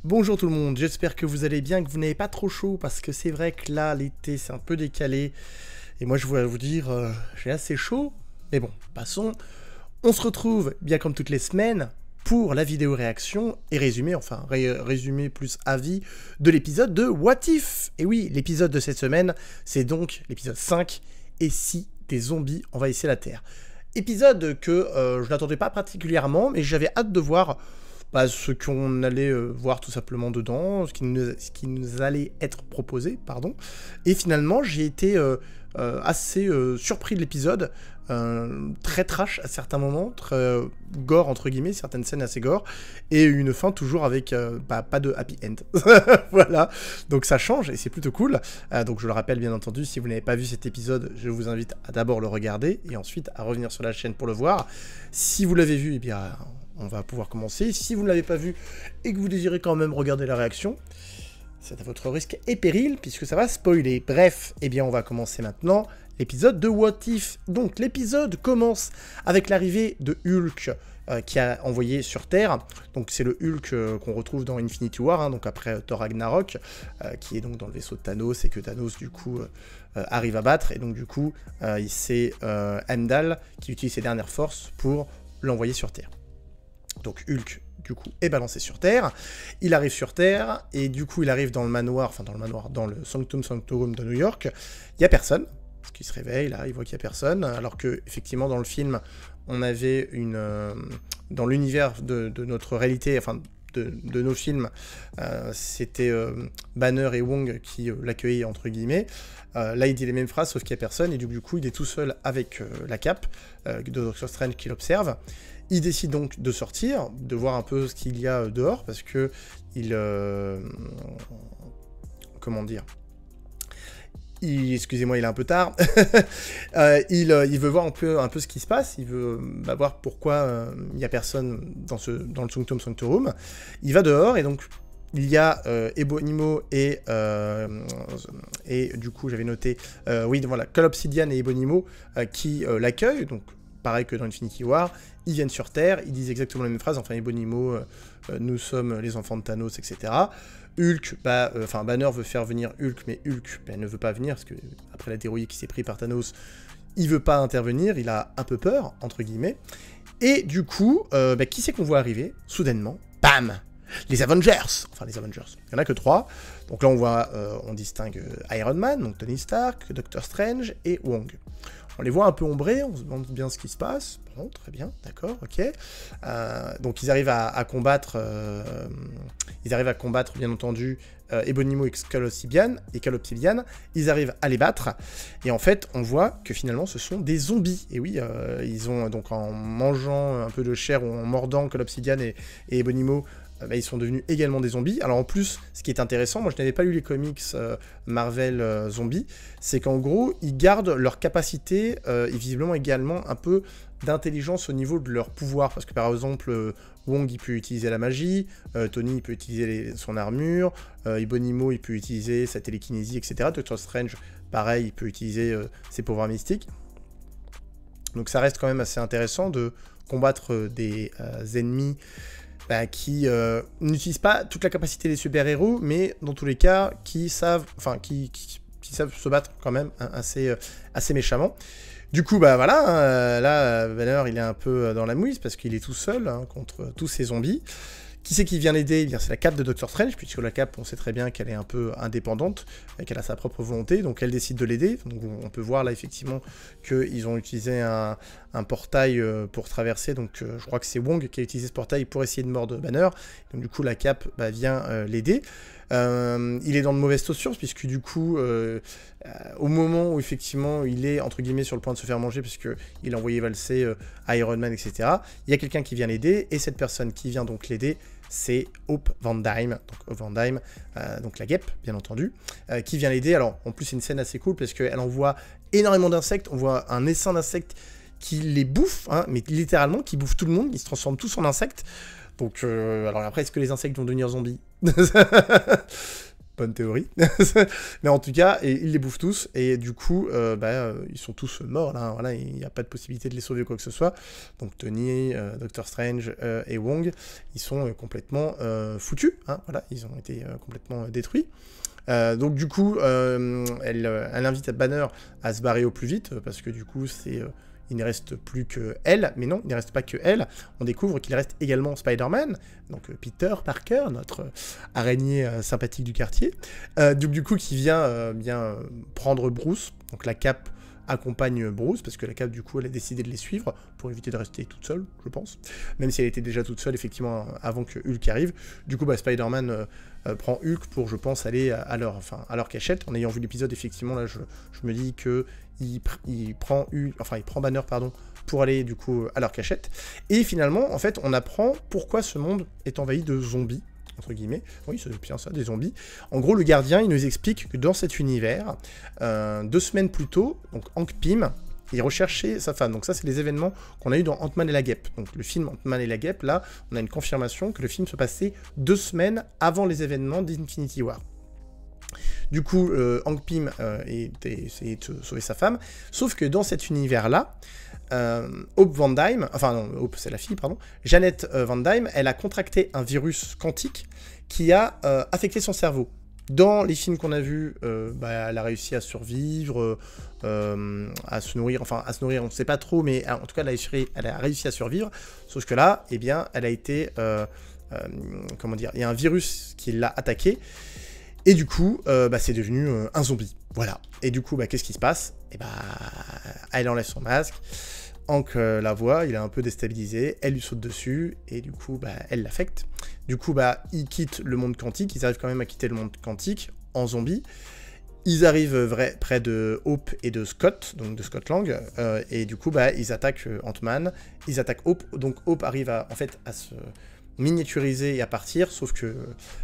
Bonjour tout le monde, j'espère que vous allez bien, que vous n'avez pas trop chaud, parce que c'est vrai que là, l'été, c'est un peu décalé. Et moi, je voulais vous dire, j'ai assez chaud. Mais bon, passons. On se retrouve, bien comme toutes les semaines, pour la vidéo réaction et résumé, enfin, résumé plus avis de l'épisode de What If. Et oui, l'épisode de cette semaine, c'est donc l'épisode 5, Et si des zombies envahissaient la Terre. Épisode que je n'attendais pas particulièrement, mais j'avais hâte de voir ce qu'on allait voir tout simplement dedans, ce qui nous allait être proposé, pardon. Et finalement, j'ai été assez surpris de l'épisode, très trash à certains moments, très gore entre guillemets, certaines scènes assez gore, et une fin toujours avec pas de happy end. Voilà, donc ça change et c'est plutôt cool. Donc je le rappelle bien entendu, si vous n'avez pas vu cet épisode, je vous invite à d'abord le regarder et ensuite à revenir sur la chaîne pour le voir. Si vous l'avez vu, eh bien on va pouvoir commencer. Si vous ne l'avez pas vu et que vous désirez quand même regarder la réaction, c'est à votre risque et péril, puisque ça va spoiler. Bref, eh bien on va commencer maintenant l'épisode de What If. Donc l'épisode commence avec l'arrivée de Hulk, qui a envoyé sur Terre. Donc c'est le Hulk qu'on retrouve dans Infinity War, hein, donc après Thor Ragnarok, qui est donc dans le vaisseau de Thanos, et que Thanos du coup arrive à battre. Et donc du coup, c'est Heimdall qui utilise ses dernières forces pour l'envoyer sur Terre. Donc Hulk, du coup, est balancé sur Terre. Il arrive sur Terre, et du coup, il arrive dans le manoir, dans le Sanctum Sanctorum de New York. Il n'y a personne, parce qu'il se réveille, là, il voit qu'il n'y a personne, alors que, effectivement, dans le film, on avait dans l'univers de notre réalité, enfin, de nos films, c'était Banner et Wong qui l'accueillaient, entre guillemets. Là, il dit les mêmes phrases, sauf qu'il n'y a personne, et du coup, il est tout seul avec la cape de Doctor Strange qui l'observe. Il décide donc de sortir, de voir un peu ce qu'il y a dehors, parce que comment dire, excusez-moi, il est un peu tard. Il veut voir un peu ce qui se passe. Il veut voir pourquoi il n'y a personne dans le Sanctum Sanctorum. Il va dehors, et donc il y a Ebonimo et du coup j'avais noté, oui voilà, Call Obsidian et Ebonimo qui l'accueillent. Donc pareil que dans Infinity War, ils viennent sur Terre, ils disent exactement la même phrase, enfin Ebonimo, nous sommes les enfants de Thanos, etc. Hulk, Banner veut faire venir Hulk, mais Hulk ne veut pas venir, parce que après la dérouillée qui s'est pris par Thanos, il veut pas intervenir, il a un peu peur, entre guillemets. Et du coup, qui c'est qu'on voit arriver, soudainement, bam, les Avengers. Enfin, les Avengers. Il n'y en a que 3. Donc là, on distingue Iron Man, donc Tony Stark, Doctor Strange et Wong. On les voit un peu ombrés, on se demande bien ce qui se passe. Bon, très bien, d'accord, ok. Donc ils arrivent à combattre, bien entendu, Ebonimo et Call Obsidian, ils arrivent à les battre, et en fait, on voit que finalement, ce sont des zombies. Et oui, ils ont, donc en mangeant un peu de chair, ou en mordant Call Obsidian et Ebonimo, ils sont devenus également des zombies. Alors en plus, ce qui est intéressant, moi je n'avais pas lu les comics Marvel zombies, c'est qu'en gros, ils gardent leur capacité, et visiblement également un peu d'intelligence au niveau de leur pouvoir, parce que par exemple, Wong il peut utiliser la magie, Tony il peut utiliser son armure, Ebonimo il peut utiliser sa télékinésie, etc. Doctor Strange, pareil, il peut utiliser ses pouvoirs mystiques. Donc ça reste quand même assez intéressant de combattre des ennemis qui n'utilisent pas toute la capacité des super-héros, mais dans tous les cas, qui savent se battre quand même assez méchamment. Du coup, voilà, là, Banner, il est un peu dans la mouise, parce qu'il est tout seul contre tous ces zombies. Qui c'est qui vient l'aider? Eh bien, c'est la cape de Doctor Strange, puisque la cape, on sait très bien qu'elle est un peu indépendante, qu'elle a sa propre volonté, donc elle décide de l'aider. Donc on peut voir là, effectivement, qu'ils ont utilisé un portail pour traverser, donc je crois que c'est Wong qui a utilisé ce portail pour essayer de mordre Banner. Donc du coup, la cape vient l'aider. Il est dans de mauvaises postures, puisque du coup, au moment où effectivement il est entre guillemets sur le point de se faire manger, puisqu'il a envoyé valser Iron Man, etc., il y a quelqu'un qui vient l'aider, et cette personne qui vient donc l'aider, c'est Hope Van Dyne, donc la guêpe, bien entendu, qui vient l'aider. Alors, en plus, c'est une scène assez cool, parce qu'elle envoie énormément d'insectes, on voit un essaim d'insectes qui les bouffe, mais littéralement, qui bouffe tout le monde, ils se transforment tous en insectes. Donc, alors après, est-ce que les insectes vont devenir zombies? bonne théorie. Mais en tout cas, ils les bouffent tous, et du coup, ils sont tous morts, là, voilà, il n'y a pas de possibilité de les sauver ou quoi que ce soit. Donc Tony, Doctor Strange et Wong, ils sont complètement foutus, hein, voilà, ils ont été complètement détruits. Donc du coup, elle invite Banner à se barrer au plus vite, parce que du coup, il ne reste plus que elle, mais non, il ne reste pas que elle. On découvre qu'il reste également Spider-Man, donc Peter Parker, notre araignée sympathique du quartier, donc du coup qui vient prendre Bruce, donc la Cape accompagne Bruce, parce que la Cape, du coup, elle a décidé de les suivre, pour éviter de rester toute seule, je pense, même si elle était déjà toute seule, effectivement, avant que Hulk arrive. Du coup, Spider-Man prend Hulk pour, je pense, aller à leur cachette. En ayant vu l'épisode, effectivement, là, je me dis que il prend Banner, pardon, pour aller, du coup, à leur cachette. Et finalement, en fait, on apprend pourquoi ce monde est envahi de zombies, entre guillemets, oui, c'est bien ça, des zombies. En gros, le gardien, il nous explique que dans cet univers, 2 semaines plus tôt, donc Hank Pym, il recherchait sa femme. Donc ça, c'est les événements qu'on a eu dans Ant-Man et la Guêpe. Donc le film Ant-Man et la Guêpe, là, on a une confirmation que le film se passait 2 semaines avant les événements d'Infinity War. Du coup, Hank Pym essayait de sauver sa femme, sauf que dans cet univers-là, Hope Van Dyne, enfin non, Hope c'est la fille, pardon, Janet Van Dyne, elle a contracté un virus quantique qui a affecté son cerveau. Dans les films qu'on a vus, elle a réussi à survivre, à se nourrir, on ne sait pas trop, mais en tout cas, elle a réussi à survivre, sauf que là, eh bien, elle a été, comment dire, il y a un virus qui l'a attaqué, et du coup, c'est devenu un zombie. Voilà. Et du coup, qu'est-ce qui se passe? Et elle enlève son masque. Hank la voit, il est un peu déstabilisé. Elle lui saute dessus. Et du coup, elle l'affecte. Du coup, ils quittent le monde quantique. Ils arrivent quand même à quitter le monde quantique en zombie. Ils arrivent près de Hope et de Scott, donc de Scott Lang. Et du coup, ils attaquent Ant-Man. Ils attaquent Hope. Donc Hope arrive à se miniaturisé et à partir, sauf que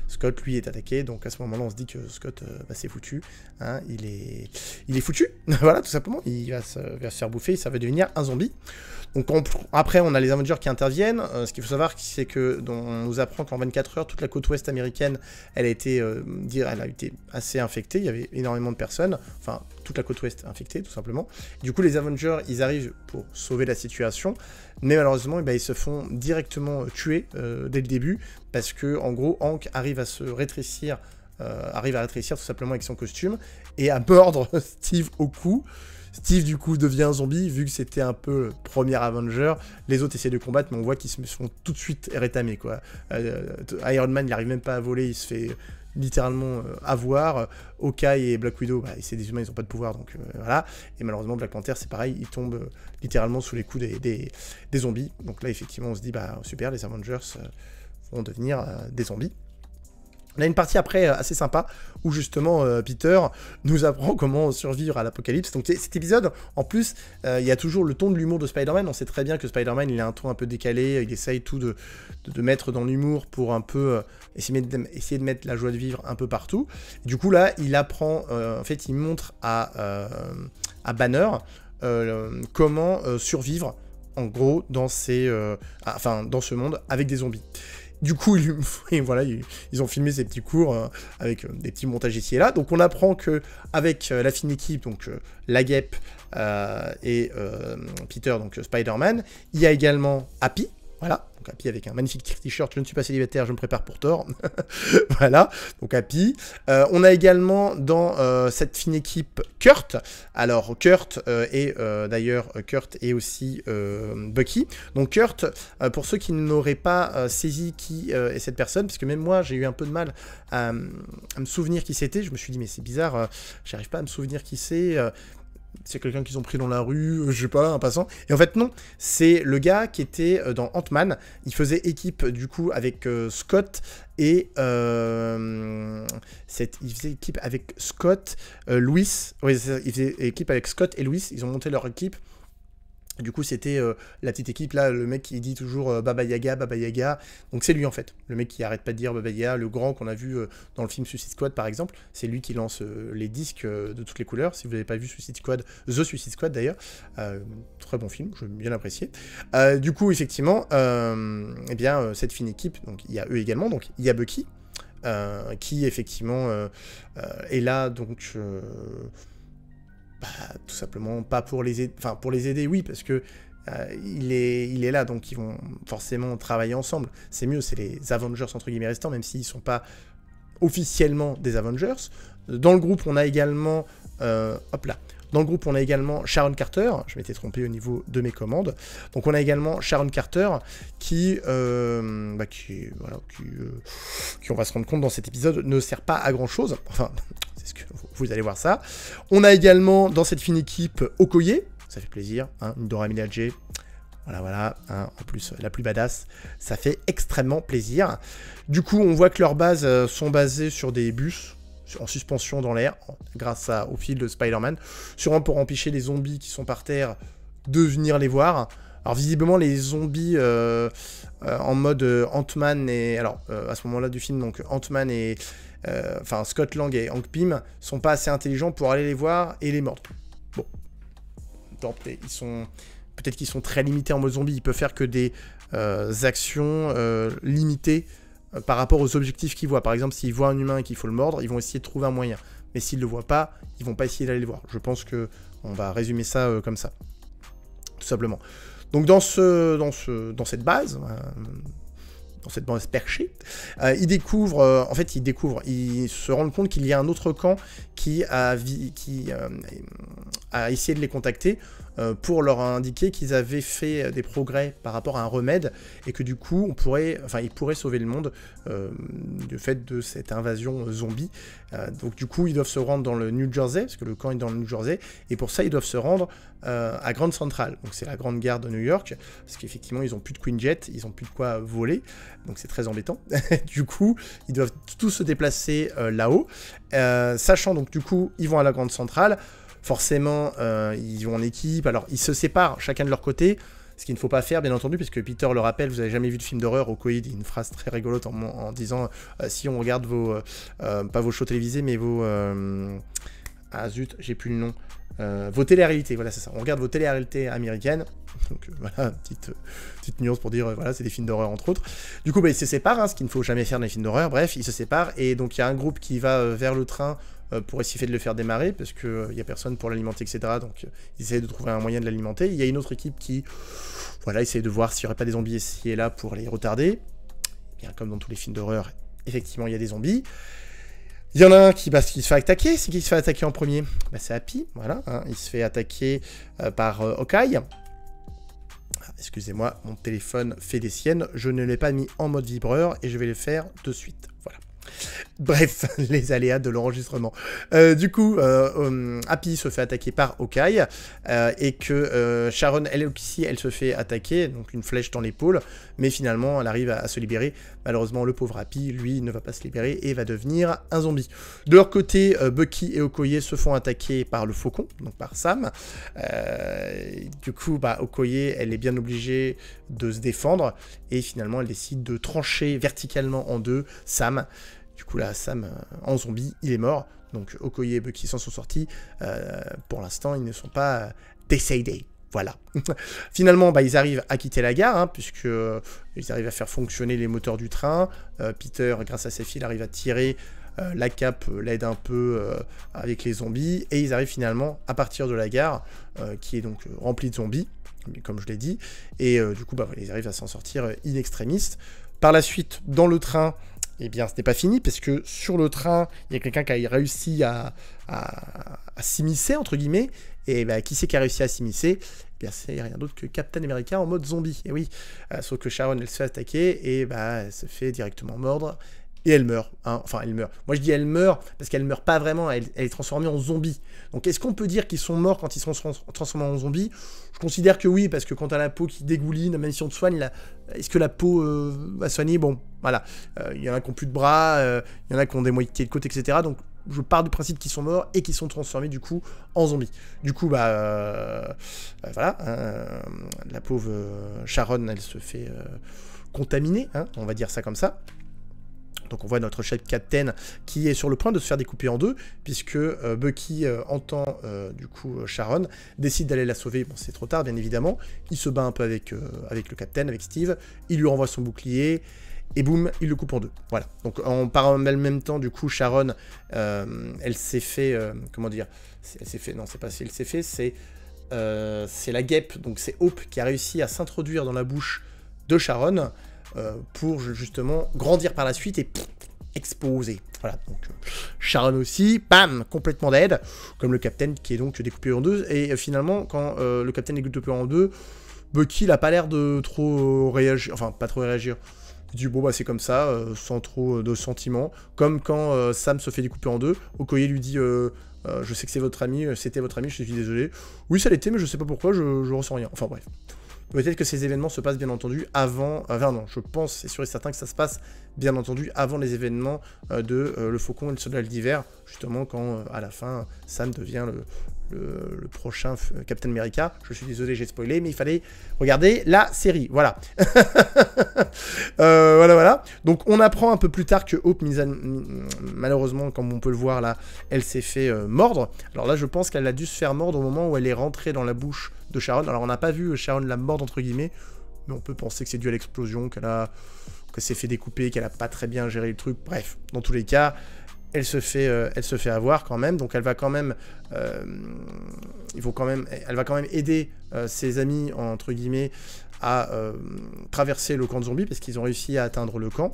Scott, lui, est attaqué, donc à ce moment-là, on se dit que Scott, c'est foutu, hein, il est foutu, voilà, tout simplement, il va se faire bouffer, ça va devenir un zombie. Donc après, on a les Avengers qui interviennent, ce qu'il faut savoir, c'est que on nous apprend qu'en 24 heures, toute la côte ouest américaine, elle a été assez infectée, il y avait énormément de personnes, enfin, toute la côte ouest infectée, tout simplement. Du coup, les Avengers, ils arrivent pour sauver la situation, mais malheureusement, ils se font directement tuer dès le début, parce que, en gros, Hank arrive à rétrécir tout simplement avec son costume, et à mordre Steve au cou. Steve, du coup, devient un zombie, vu que c'était un peu le premier Avenger. Les autres essaient de combattre, mais on voit qu'ils se font tout de suite rétamer, quoi. Iron Man, il n'arrive même pas à voler, il se fait littéralement avoir. Hawkeye et Black Widow, c'est des humains, ils n'ont pas de pouvoir, donc voilà. Et malheureusement, Black Panther, c'est pareil, il tombe littéralement sous les coups des zombies. Donc là, effectivement, on se dit, super, les Avengers vont devenir des zombies. On a une partie après assez sympa où justement Peter nous apprend comment survivre à l'apocalypse. Donc cet épisode, en plus, il y a toujours le ton de l'humour de Spider-Man. On sait très bien que Spider-Man, il a un ton un peu décalé, il essaye tout de mettre dans l'humour pour un peu essayer de mettre la joie de vivre un peu partout. Du coup là, il apprend, en fait, il montre à Banner comment survivre, en gros, dans dans ce monde avec des zombies. Du coup, voilà, ils ont filmé ces petits cours avec des petits montages ici et là. Donc on apprend que avec la fine équipe, donc la Guêpe et Peter, donc Spider-Man, il y a également Happy. Voilà, donc Happy avec un magnifique t-shirt, je ne suis pas célibataire, je me prépare pour Thor. Voilà, donc Happy. On a également dans cette fine équipe Kurt. Alors Kurt Kurt et aussi Bucky. Donc Kurt, pour ceux qui n'auraient pas saisi qui est cette personne, parce que même moi j'ai eu un peu de mal à me souvenir qui c'était, je me suis dit mais c'est bizarre, j'arrive pas à me souvenir qui c'est. C'est quelqu'un qu'ils ont pris dans la rue, je sais pas, un passant. Et en fait, non, c'est le gars qui était dans Ant-Man. Il faisait équipe, du coup, avec Scott et... il faisait équipe avec Scott, Louis. Oui, il faisait équipe avec Scott et Louis. Ils ont monté leur équipe. Du coup, c'était la petite équipe, là, le mec qui dit toujours Baba Yaga, Baba Yaga. Donc c'est lui, en fait. Le mec qui arrête pas de dire Baba Yaga, le grand qu'on a vu dans le film Suicide Squad, par exemple. C'est lui qui lance les disques de toutes les couleurs. Si vous n'avez pas vu Suicide Squad, The Suicide Squad, d'ailleurs. Très bon film, je bien apprécié. Du coup, effectivement, cette fine équipe, donc il y a eux également. Donc il y a Bucky, qui effectivement est là, donc tout simplement pas pour les aider, enfin pour les aider, oui, parce que il est là, donc ils vont forcément travailler ensemble. C'est mieux, c'est les Avengers entre guillemets restants, même s'ils sont pas officiellement des Avengers. Dans le groupe, on a également dans le groupe, on a également Sharon Carter. Je m'étais trompé au niveau de mes commandes. Donc, on a également Sharon Carter qui on va se rendre compte dans cet épisode, ne sert pas à grand-chose. Enfin, c'est ce que vous allez voir ça. On a également dans cette fine équipe Okoye. Ça fait plaisir, hein, une Dora Milaje. Voilà, hein, en plus, la plus badass. Ça fait extrêmement plaisir. Du coup, on voit que leurs bases sont basées sur des bus en suspension dans l'air, grâce au fil de Spider-Man, sûrement pour empêcher les zombies qui sont par terre de venir les voir. Alors visiblement les zombies en mode Ant-Man et... Alors à ce moment-là du film, donc Ant-Man et... Enfin Scott Lang et Hank Pym sont pas assez intelligents pour aller les voir et les mordre. Bon. Peut-être qu'ils sont très limités en mode zombie, ils peuvent faire que des actions limitées par rapport aux objectifs qu'ils voient. Par exemple, s'ils voient un humain et qu'il faut le mordre, ils vont essayer de trouver un moyen. Mais s'ils ne le voient pas, ils vont pas essayer d'aller le voir. Je pense qu'on va résumer ça comme ça. Tout simplement. Donc dans cette base, dans cette base perchée, ils se rendent compte qu'il y a un autre camp qui a essayé de les contacter pour leur indiquer qu'ils avaient fait des progrès par rapport à un remède et que du coup ils pourraient sauver le monde du fait de cette invasion zombie. Donc du coup ils doivent se rendre dans le New Jersey, parce que le camp est dans le New Jersey, et pour ça ils doivent se rendre à Grand Central, donc c'est la grande gare de New York, parce qu'effectivement ils ont plus de Quinjet, ils ont plus de quoi voler, donc c'est très embêtant. Du coup ils doivent tous se déplacer là-haut, sachant donc du coup ils vont à la grande centrale. Forcément, ils vont en équipe, alors ils se séparent chacun de leur côté, ce qu'il ne faut pas faire bien entendu, puisque Peter le rappelle, vous n'avez jamais vu de film d'horreur, Okoye dit une phrase très rigolote en disant si on regarde pas vos shows télévisés, mais vos... ah zut, j'ai plus le nom. Vos télé-réalités, voilà c'est ça, on regarde vos télé-réalités américaines, donc voilà, petite nuance pour dire, voilà, c'est des films d'horreur entre autres. Du coup, ils se séparent, ce qu'il ne faut jamais faire dans les films d'horreur, bref, ils se séparent, et donc il y a un groupe qui va vers le train, pour essayer de le faire démarrer, parce qu'il n'y a personne pour l'alimenter, etc. Donc ils essayent de trouver un moyen de l'alimenter. Il y a une autre équipe qui essaye de voir s'il n'y aurait pas des zombies ici et là pour les retarder. Bien comme dans tous les films d'horreur, effectivement il y a des zombies. Il y en a un qui se fait attaquer. C'est qui se fait attaquer en premier? C'est Happy, voilà. Hein, il se fait attaquer par Hawkeye. Excusez-moi, mon téléphone fait des siennes. Je ne l'ai pas mis en mode vibreur et je vais le faire de suite. Voilà. Bref, les aléas de l'enregistrement. Du coup, Happy se fait attaquer par Hawkeye et que Sharon, elle aussi, elle se fait attaquer, donc une flèche dans l'épaule, mais finalement, elle arrive à se libérer. Malheureusement, le pauvre Happy, lui, ne va pas se libérer et va devenir un zombie. De leur côté, Bucky et Okoye se font attaquer par le Faucon, donc par Sam. Du coup, Okoye, elle est bien obligée de se défendre et finalement, elle décide de trancher verticalement en deux Sam. Du coup, là, Sam, en zombie, il est mort. Donc, Okoye et Bucky s'en sont sortis. Pour l'instant, ils ne sont pas décédés. Voilà. Finalement, ils arrivent à quitter la gare, puisque ils arrivent à faire fonctionner les moteurs du train. Peter, grâce à ses fils, arrive à tirer. La cape l'aide un peu avec les zombies. Et ils arrivent finalement à partir de la gare, qui est donc remplie de zombies, comme je l'ai dit. Et du coup, ils arrivent à s'en sortir in extremis. Par la suite, dans le train... Eh bien, ce n'est pas fini, parce que sur le train, il y a quelqu'un qui a réussi à s'immiscer, entre guillemets, et qui c'est qui a réussi à s'immiscer? Eh bien, c'est rien d'autre que Captain America en mode zombie, et oui. Sauf que Sharon, elle se fait attaquer, et elle se fait directement mordre, et elle meurt. Enfin, elle meurt. Moi, je dis elle meurt, parce qu'elle meurt pas vraiment, elle est transformée en zombie. Donc, est-ce qu'on peut dire qu'ils sont morts quand ils sont transformés en zombie? Je considère que oui, parce que quand t'as la peau qui dégouline, même si on te soigne, est-ce que la peau va soigner? Bon, voilà. Il y en a qui ont plus de bras, il y en a qui ont des moitiés de côte, etc. Donc, je pars du principe qu'ils sont morts et qu'ils sont transformés, du coup, en zombies. Du coup, voilà. La pauvre Sharon, elle se fait contaminer, on va dire ça comme ça. Donc on voit notre chef Captain qui est sur le point de se faire découper en deux, puisque Bucky entend du coup Sharon, décide d'aller la sauver. Bon, c'est trop tard, bien évidemment. Il se bat un peu avec le Captain, avec Steve. Il lui renvoie son bouclier. et boum, il le coupe en deux. Voilà. Donc en même temps, du coup, Sharon, elle s'est fait, comment dire, elle s'est fait, non, c'est pas si elle s'est fait, c'est la guêpe, donc c'est Hope qui a réussi à s'introduire dans la bouche de Sharon pour justement grandir par la suite et exploser. Voilà, donc Sharon aussi, bam, complètement dead, comme le Captain qui est donc découpé en deux, et finalement, quand le Captain est découpé en deux, Bucky il a pas l'air de trop réagir, enfin pas trop réagir, il dit bon bah c'est comme ça, sans trop de sentiments, comme quand Sam se fait découper en deux, Okoye lui dit je sais que c'est votre ami, c'était votre ami, je suis désolé, oui ça l'était mais je sais pas pourquoi, je ressens rien, enfin bref. Peut-être que ces événements se passent bien entendu avant... Enfin non, je pense, c'est sûr et certain que ça se passe bien entendu avant les événements de Le Faucon et le Soldat d'hiver, justement quand à la fin Sam devient le prochain Captain America. Je suis désolé, j'ai spoilé, mais il fallait regarder la série, voilà. Voilà. Donc on apprend un peu plus tard que Hope, malheureusement, comme on peut le voir là, elle s'est fait mordre. Alors là, je pense qu'elle a dû se faire mordre au moment où elle est rentrée dans la bouche de Sharon. Alors on n'a pas vu Sharon la mordre entre guillemets, mais on peut penser que c'est dû à l'explosion, qu'elle s'est fait découper, qu'elle a pas très bien géré le truc. Bref, dans tous les cas, elle se fait avoir quand même. Donc elle va quand même, elle va quand même aider ses amis entre guillemets à traverser le camp de zombies parce qu'ils ont réussi à atteindre le camp.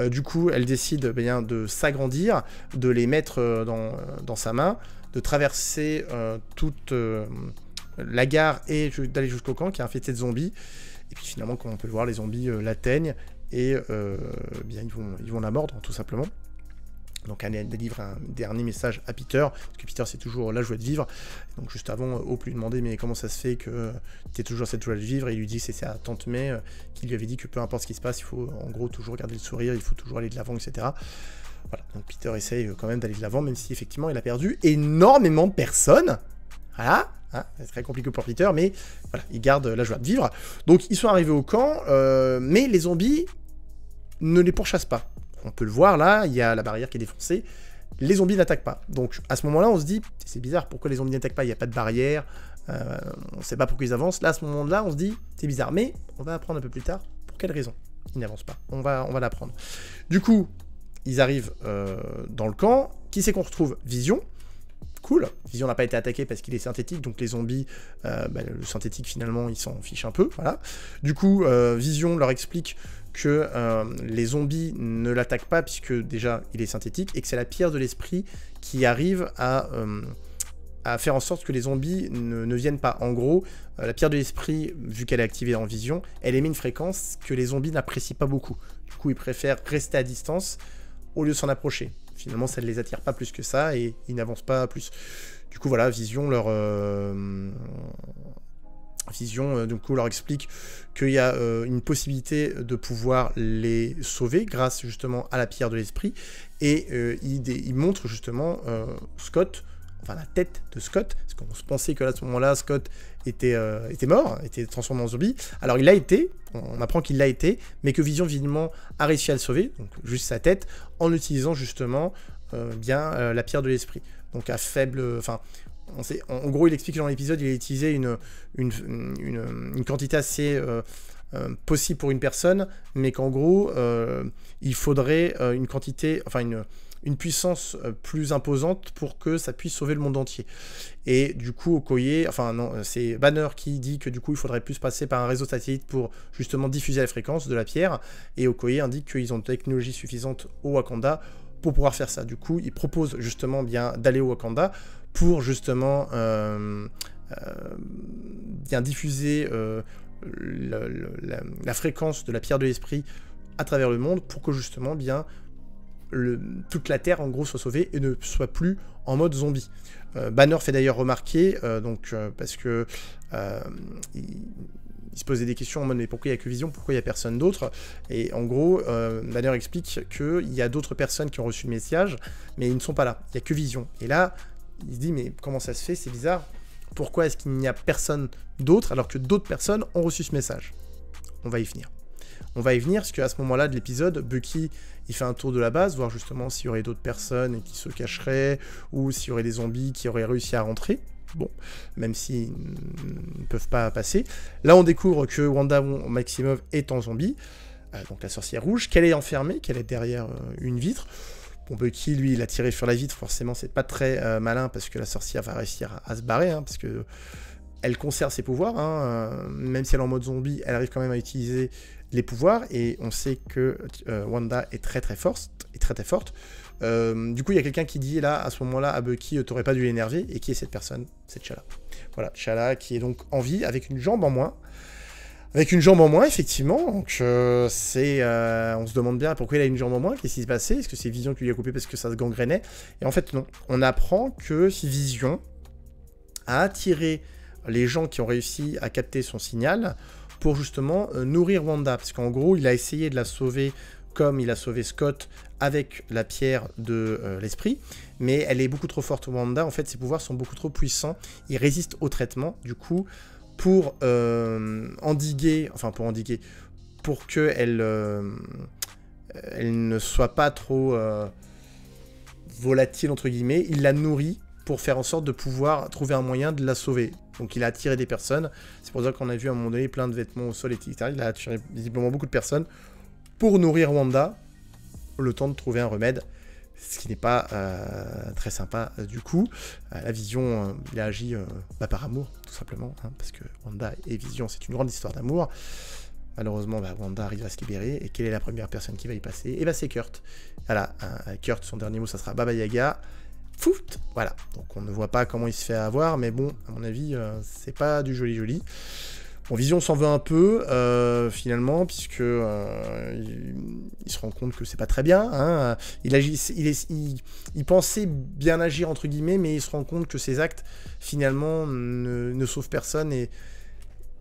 Du coup, elle décide bien de s'agrandir, de les mettre dans sa main, de traverser toute la gare et d'aller jusqu'au camp qui est infesté de zombies. Et puis finalement, comme on peut le voir, les zombies l'atteignent et bien ils vont la mordre tout simplement. Donc elle délivre un dernier message à Peter, parce que Peter c'est toujours la joie de vivre. Donc juste avant, Hope lui demandait mais comment ça se fait que tu es toujours cette joie de vivre, et il lui dit c'est sa tante May qui lui avait dit que peu importe ce qui se passe, il faut en gros toujours garder le sourire, il faut toujours aller de l'avant, etc. Voilà, donc Peter essaye quand même d'aller de l'avant, même si effectivement il a perdu énormément de personnes. Voilà, hein, c'est très compliqué pour Peter, mais voilà, il garde la joie de vivre. Donc ils sont arrivés au camp, mais les zombies ne les pourchassent pas. On peut le voir là, il y a la barrière qui est défoncée, les zombies n'attaquent pas. Donc à ce moment-là, on se dit, c'est bizarre, pourquoi les zombies n'attaquent pas, il n'y a pas de barrière, on ne sait pas pourquoi ils avancent. Là, à ce moment-là, on se dit, c'est bizarre, mais on va apprendre un peu plus tard pour quelle raison ils n'avancent pas. On va l'apprendre. Du coup, ils arrivent dans le camp. Qui c'est qu'on retrouve? Vision. Cool. Vision n'a pas été attaqué parce qu'il est synthétique, donc les zombies, le synthétique finalement, ils s'en fichent un peu. Voilà. Du coup, Vision leur explique que les zombies ne l'attaquent pas puisque déjà il est synthétique et que c'est la pierre de l'esprit qui arrive à faire en sorte que les zombies ne viennent pas. En gros, la pierre de l'esprit, vu qu'elle est activée en Vision, elle émet une fréquence que les zombies n'apprécient pas beaucoup. Du coup, ils préfèrent rester à distance au lieu de s'en approcher. Finalement, ça ne les attire pas plus que ça et ils n'avancent pas plus. Du coup, voilà, Vision leur... du coup, leur explique qu'il y a une possibilité de pouvoir les sauver grâce justement à la pierre de l'esprit, et il montre justement Scott, enfin la tête de Scott, parce qu'on se pensait que là, à ce moment-là, Scott était mort, était transformé en zombie. Alors il l'a été, on apprend qu'il l'a été, mais que Vision visiblement a réussi à le sauver, donc juste sa tête, en utilisant justement la pierre de l'esprit. Donc à faible... Enfin, en gros, il explique que dans l'épisode, il a utilisé une quantité assez possible pour une personne, mais qu'en gros, il faudrait une quantité, enfin une puissance plus imposante pour que ça puisse sauver le monde entier. Et du coup, Okoye, enfin non, c'est Banner qui dit que du coup, il faudrait plus passer par un réseau satellite pour justement diffuser la fréquence de la pierre, et Okoye indique qu'ils ont une technologie suffisante au Wakanda pour pouvoir faire ça. Du coup, il propose justement bien d'aller au Wakanda pour justement bien diffuser la fréquence de la pierre de l'esprit à travers le monde pour que justement bien toute la Terre en gros soit sauvée et ne soit plus en mode zombie. Banner fait d'ailleurs remarquer, parce que il se posait des questions en mode mais pourquoi il n'y a que Vision, pourquoi il n'y a personne d'autre, et en gros Banner explique qu'il y a d'autres personnes qui ont reçu le message mais ils ne sont pas là, il n'y a que Vision. Et là il se dit mais comment ça se fait, c'est bizarre, pourquoi est-ce qu'il n'y a personne d'autre alors que d'autres personnes ont reçu ce message? On va y venir. On va y venir parce qu'à ce moment-là de l'épisode, Bucky il fait un tour de la base, voir justement s'il y aurait d'autres personnes qui se cacheraient ou s'il y aurait des zombies qui auraient réussi à rentrer. Bon, même s'ils ne peuvent pas passer. Là on découvre que Wanda Maximoff est en zombie. donc la sorcière rouge, qu'elle est enfermée, qu'elle est derrière une vitre. Bon, Bucky, lui, il a tiré sur la vitre, forcément, c'est pas très malin, parce que la sorcière va réussir à se barrer, hein, parce que elle conserve ses pouvoirs, hein, même si elle est en mode zombie, elle arrive quand même à utiliser les pouvoirs, et on sait que Wanda est très très forte. Du coup, il y a quelqu'un qui dit là, à ce moment-là, à Bucky, t'aurais pas dû l'énerver, et qui est cette personne? C'est T'Challa. Voilà, T'Challa qui est donc en vie, avec une jambe en moins. Effectivement, donc on se demande bien pourquoi il a une jambe en moins, qu'est-ce qui s'est passé, est-ce que c'est Vision qui lui a coupé parce que ça se gangrénait? Et en fait non, on apprend que Vision a attiré les gens qui ont réussi à capter son signal pour justement nourrir Wanda, parce qu'en gros il a essayé de la sauver comme il a sauvé Scott avec la pierre de l'esprit, mais elle est beaucoup trop forte, Wanda, en fait ses pouvoirs sont beaucoup trop puissants, ils résistent au traitement, du coup pour pour qu'elle elle ne soit pas trop volatile, entre guillemets, il la nourrit pour faire en sorte de pouvoir trouver un moyen de la sauver. Donc il a attiré des personnes, c'est pour ça qu'on a vu à un moment donné plein de vêtements au sol, etc. Il a attiré visiblement beaucoup de personnes pour nourrir Wanda, le temps de trouver un remède, ce qui n'est pas très sympa du coup. La Vision, il a agi par amour, tout simplement, hein, parce que Wanda et Vision, c'est une grande histoire d'amour. Malheureusement, Wanda arrive à se libérer, et quelle est la première personne qui va y passer? Et c'est Kurt. Voilà, Kurt, son dernier mot, ça sera Baba Yaga. Foot, voilà. Donc on ne voit pas comment il se fait avoir, mais bon, à mon avis, c'est pas du joli. Bon, Vision s'en veut un peu, finalement, puisque il se rend compte que c'est pas très bien. Hein. Il pensait bien agir, entre guillemets, mais il se rend compte que ses actes, finalement, ne sauvent personne, et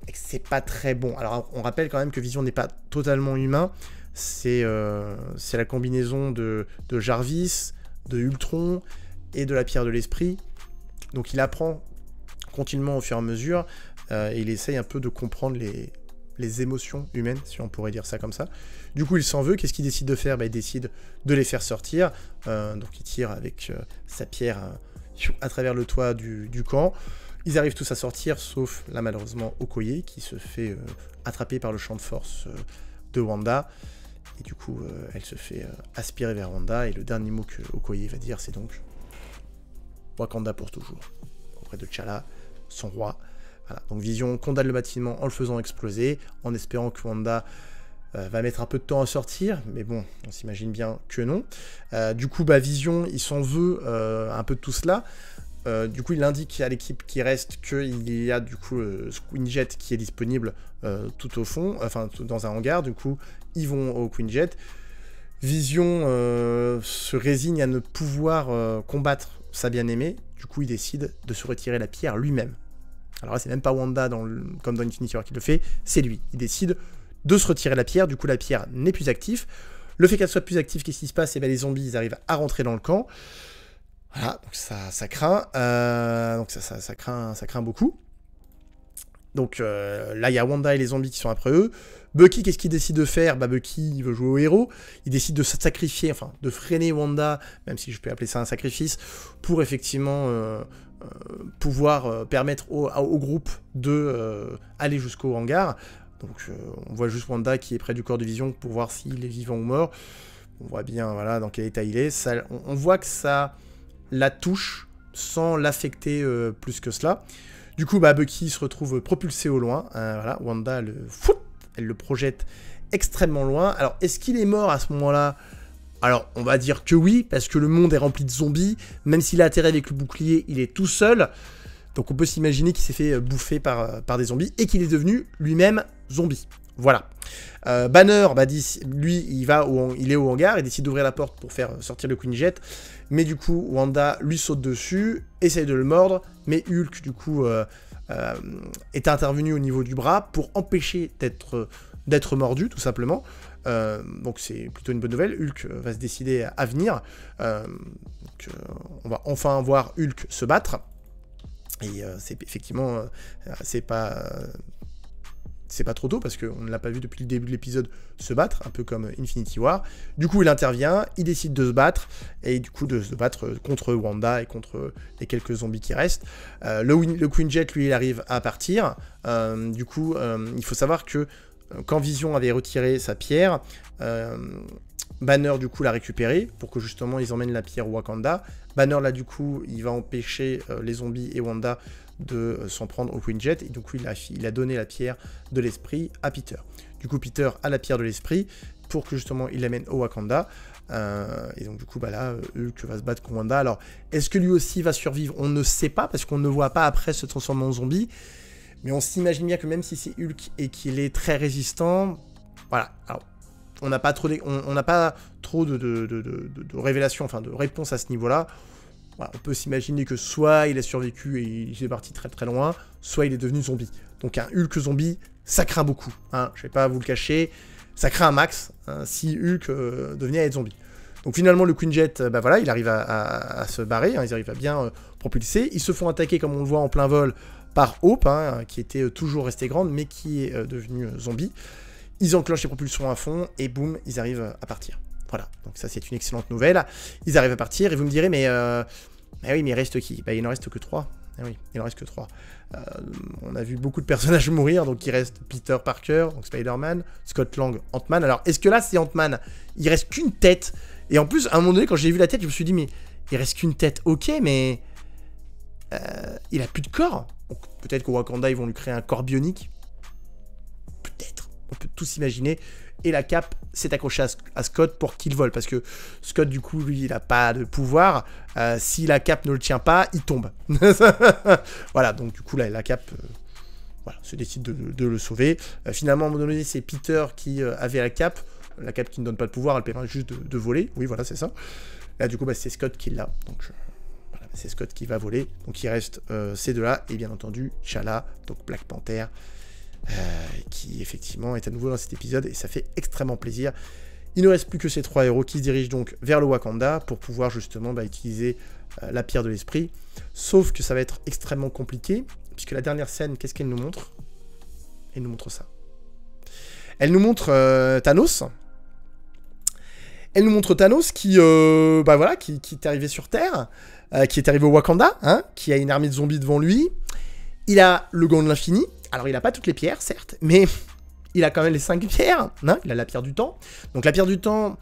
que c'est pas très bon. Alors, on rappelle quand même que Vision n'est pas totalement humain. C'est la combinaison de Jarvis, de Ultron et de la pierre de l'esprit. Donc, il apprend continuellement au fur et à mesure, et il essaye un peu de comprendre les émotions humaines, si on pourrait dire ça comme ça. Du coup, il s'en veut. Qu'est-ce qu'il décide de faire? Il décide de les faire sortir. Donc, il tire avec sa pierre à travers le toit du camp. Ils arrivent tous à sortir, sauf, là, malheureusement, Okoye, qui se fait attraper par le champ de force de Wanda. Et du coup, elle se fait aspirer vers Wanda. Et le dernier mot que Okoye va dire, c'est donc Wakanda pour toujours, auprès de T'Challa, son roi. Voilà. Donc Vision condamne le bâtiment en le faisant exploser, en espérant que Wanda va mettre un peu de temps à sortir, mais bon, on s'imagine bien que non. Du coup, Vision, il s'en veut un peu de tout cela. Du coup, il indique à l'équipe qui reste qu'il y a du coup Quinjet qui est disponible tout au fond, enfin dans un hangar. Du coup, ils vont au Quinjet. Vision se résigne à ne pouvoir combattre sa bien-aimée. Du coup, il décide de se retirer la pierre lui-même. Alors là, c'est même pas Wanda comme dans Infinity War qui le fait, c'est lui. Il décide de se retirer la pierre. Du coup, la pierre n'est plus active. Le fait qu'elle soit plus active, qu'est-ce qui se passe? Les zombies, ils arrivent à rentrer dans le camp. Voilà, donc ça craint. Ça craint beaucoup. Donc là, il y a Wanda et les zombies qui sont après eux. Bucky, qu'est-ce qu'il décide de faire? Bucky, il veut jouer au héros. Il décide de se sacrifier, enfin, de freiner Wanda, même si je peux appeler ça un sacrifice, pour effectivement pouvoir permettre au groupe de aller jusqu'au hangar. Donc on voit juste Wanda qui est près du corps de Vision pour voir s'il est vivant ou mort. On voit bien voilà, dans quel état il est. Ça, on voit que ça la touche sans l'affecter plus que cela. Du coup, Bucky se retrouve propulsé au loin. Voilà, Wanda, elle le projette extrêmement loin. Alors, est-ce qu'il est mort à ce moment-là? Alors, on va dire que oui, parce que le monde est rempli de zombies. Même s'il a atterri avec le bouclier, il est tout seul. Donc, on peut s'imaginer qu'il s'est fait bouffer par des zombies et qu'il est devenu lui-même zombie. Voilà. Banner, lui, il est au hangar, il décide d'ouvrir la porte pour faire sortir le Quinjet, mais du coup, Wanda lui saute dessus, essaye de le mordre, mais Hulk, du coup, est intervenu au niveau du bras pour empêcher d'être mordu, tout simplement. Donc c'est plutôt une bonne nouvelle. Hulk va se décider à venir. Donc, on va enfin voir Hulk se battre. Et c'est effectivement, c'est pas trop tôt parce qu'on ne l'a pas vu depuis le début de l'épisode se battre, un peu comme Infinity War. Du coup, il intervient, il décide de se battre, et du coup de se battre contre Wanda et contre les quelques zombies qui restent. Le Quinjet, lui, il arrive à partir. Du coup, il faut savoir que quand Vision avait retiré sa pierre, Banner du coup l'a récupéré pour que justement ils emmènent la pierre au Wakanda. Banner là du coup il va empêcher les zombies et Wanda de s'en prendre au Quinjet, et du coup il a donné la pierre de l'esprit à Peter. Du coup Peter a la pierre de l'esprit pour que justement il l'amène au Wakanda. Et donc du coup là Hulk va se battre contre Wanda. Alors est-ce que lui aussi va survivre? On ne sait pas parce qu'on ne voit pas après se transformer en zombie, mais on s'imagine bien que même si c'est Hulk et qu'il est très résistant, voilà. Alors on n'a pas trop de révélations, enfin de réponses à ce niveau-là. Voilà, on peut s'imaginer que soit il a survécu et il est parti très très loin, soit il est devenu zombie. Donc un Hulk zombie, ça craint beaucoup. Hein, je vais pas vous le cacher, ça craint un max hein, si Hulk devenait à être zombie. Donc finalement le Quinjet, voilà, il arrive à se barrer, hein, ils arrivent à bien propulser. Ils se font attaquer comme on le voit en plein vol par Hope, hein, qui était toujours restée grande mais qui est devenue zombie. Ils enclenchent les propulsions à fond, et boum, ils arrivent à partir. Voilà, donc ça c'est une excellente nouvelle. Ils arrivent à partir, et vous me direz, mais oui, mais il reste qui? Il n'en reste que 3. Ah oui, il en reste que 3. On a vu beaucoup de personnages mourir, donc il reste Peter Parker, donc Spider-Man, Scott Lang, Ant-Man. Alors, est-ce que là, c'est Ant-Man? Il reste qu'une tête. Et en plus, à un moment donné, quand j'ai vu la tête, je me suis dit, mais il reste qu'une tête, ok, mais il a plus de corps. Peut-être qu'au Wakanda, ils vont lui créer un corps bionique. Peut-être. On peut tous imaginer. Et la cape s'est accrochée à Scott pour qu'il vole. Parce que Scott, du coup, lui, il n'a pas de pouvoir. Si la cape ne le tient pas, il tombe. Voilà, donc du coup, là, la cape voilà, se décide de le sauver. Finalement, à un moment donné, c'est Peter qui avait la cape. La cape qui ne donne pas de pouvoir, elle permet juste de voler. Oui, voilà, c'est ça. Là, du coup, c'est Scott qui l'a. Donc, voilà, c'est Scott qui va voler. Donc, il reste ces deux-là. Et bien entendu, T'Challa, donc Black Panther. Qui effectivement est à nouveau dans cet épisode et ça fait extrêmement plaisir. Il ne reste plus que ces 3 héros qui se dirigent donc vers le Wakanda pour pouvoir justement utiliser la pierre de l'esprit, sauf que ça va être extrêmement compliqué puisque la dernière scène, qu'est-ce qu'elle nous montre? Elle nous montre ça. Elle nous montre Thanos. Elle nous montre Thanos qui voilà, qui est arrivé sur Terre, qui est arrivé au Wakanda, hein, qui a une armée de zombies devant lui. Il a le gant de l'infini. Alors, il n'a pas toutes les pierres, certes, mais il a quand même les 5 pierres. Hein, il a la pierre du temps. Donc, la pierre du temps,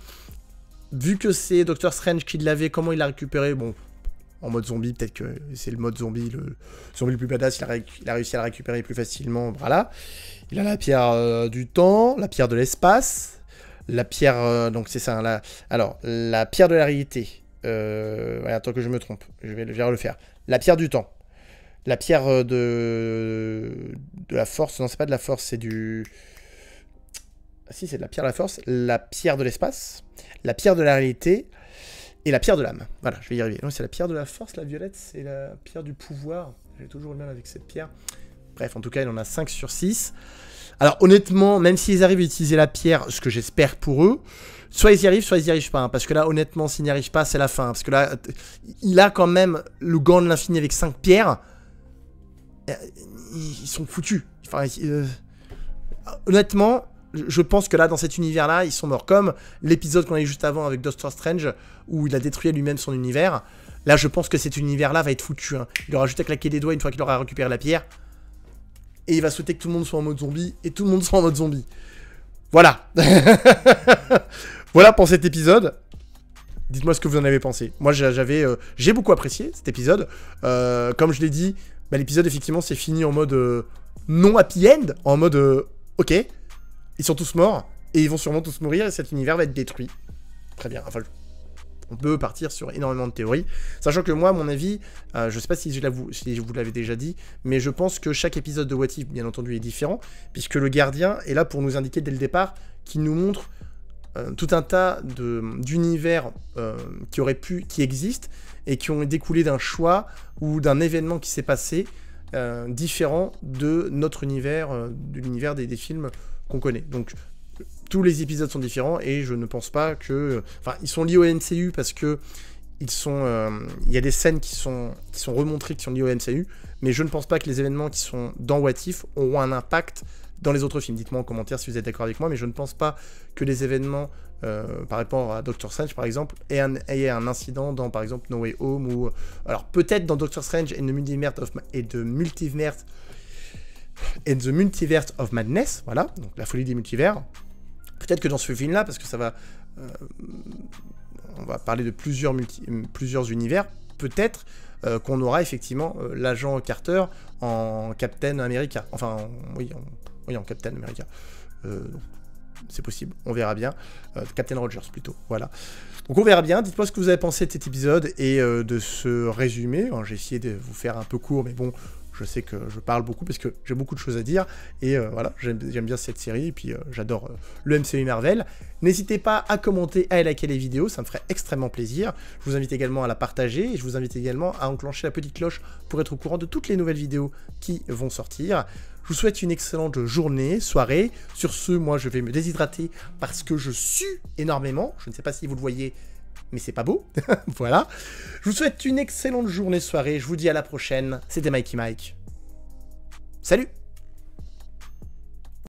vu que c'est Doctor Strange qui l'avait, comment il l'a récupéré? Bon, en mode zombie, peut-être que c'est le mode zombie, le zombie le plus badass, il a réussi à la récupérer plus facilement. Voilà. Il a la pierre du temps, la pierre de l'espace, la pierre... donc, c'est ça. Alors, la pierre de la réalité. Ouais, attends que je me trompe. Je vais le faire. La pierre du temps. La pierre de la force, non c'est pas de la force, c'est du... Ah si, c'est de la pierre de la force, la pierre de l'espace, la pierre de la réalité et la pierre de l'âme. Voilà, je vais y arriver. Non, c'est la pierre de la force, la violette, c'est la pierre du pouvoir. J'ai toujours le mal avec cette pierre. Bref, en tout cas, il en a 5 sur 6. Alors honnêtement, même s'ils arrivent à utiliser la pierre, ce que j'espère pour eux, soit ils y arrivent pas. Hein, parce que là, honnêtement, s'ils n'y arrivent pas, c'est la fin. Parce que là, il a quand même le gant de l'infini avec 5 pierres. Ils sont foutus. Enfin, honnêtement, je pense que là, dans cet univers-là, ils sont morts. Comme l'épisode qu'on a eu juste avant avec Doctor Strange, où il a détruit lui-même son univers. Là, je pense que cet univers-là va être foutu. Hein. Il aura juste à claquer des doigts une fois qu'il aura récupéré la pierre. Et il va souhaiter que tout le monde soit en mode zombie. Et tout le monde soit en mode zombie. Voilà. Voilà pour cet épisode. Dites-moi ce que vous en avez pensé. Moi, j'ai beaucoup apprécié cet épisode. Comme je l'ai dit, l'épisode, effectivement, c'est fini en mode non happy end. En mode, ok, ils sont tous morts. Et ils vont sûrement tous mourir. Et cet univers va être détruit. Très bien. Enfin, on peut partir sur énormément de théories. Sachant que moi, à mon avis, je sais pas si je vous l'avez déjà dit, mais je pense que chaque épisode de What If, bien entendu, est différent. Puisque le gardien est là pour nous indiquer dès le départ qu'il nous montre tout un tas d'univers qui existent et qui ont découlé d'un choix ou d'un événement qui s'est passé différent de notre univers, de l'univers des films qu'on connaît. Donc tous les épisodes sont différents et je ne pense pas que... Enfin, ils sont liés au MCU parce que il y a des scènes qui sont remontrées, qui sont liées au MCU, mais je ne pense pas que les événements qui sont dans What If auront un impact dans les autres films. Dites-moi en commentaire si vous êtes d'accord avec moi, mais je ne pense pas que les événements par rapport à Doctor Strange, par exemple, aient un incident dans, par exemple, No Way Home, ou... Alors, peut-être dans Doctor Strange et de Multiverse and the Multiverse of Madness, voilà, donc la folie des multivers. Peut-être que dans ce film-là, parce que ça va... on va parler de plusieurs univers, peut-être qu'on aura effectivement l'agent Carter en Captain America. Enfin, en Captain America. C'est possible, on verra bien. Captain Rogers plutôt, voilà. Donc on verra bien, dites-moi ce que vous avez pensé de cet épisode et de ce résumé. J'ai essayé de vous faire un peu court, mais bon, je sais que je parle beaucoup parce que j'ai beaucoup de choses à dire. Et voilà, j'aime bien cette série et puis j'adore le MCU Marvel. N'hésitez pas à commenter, à liker les vidéos, ça me ferait extrêmement plaisir. Je vous invite également à la partager et je vous invite également à enclencher la petite cloche pour être au courant de toutes les nouvelles vidéos qui vont sortir. Je vous souhaite une excellente journée, soirée. Sur ce, moi, je vais me déshydrater parce que je sue énormément. Je ne sais pas si vous le voyez, mais c'est pas beau. Voilà. Je vous souhaite une excellente journée, soirée. Je vous dis à la prochaine. C'était Mikey Mike. Salut!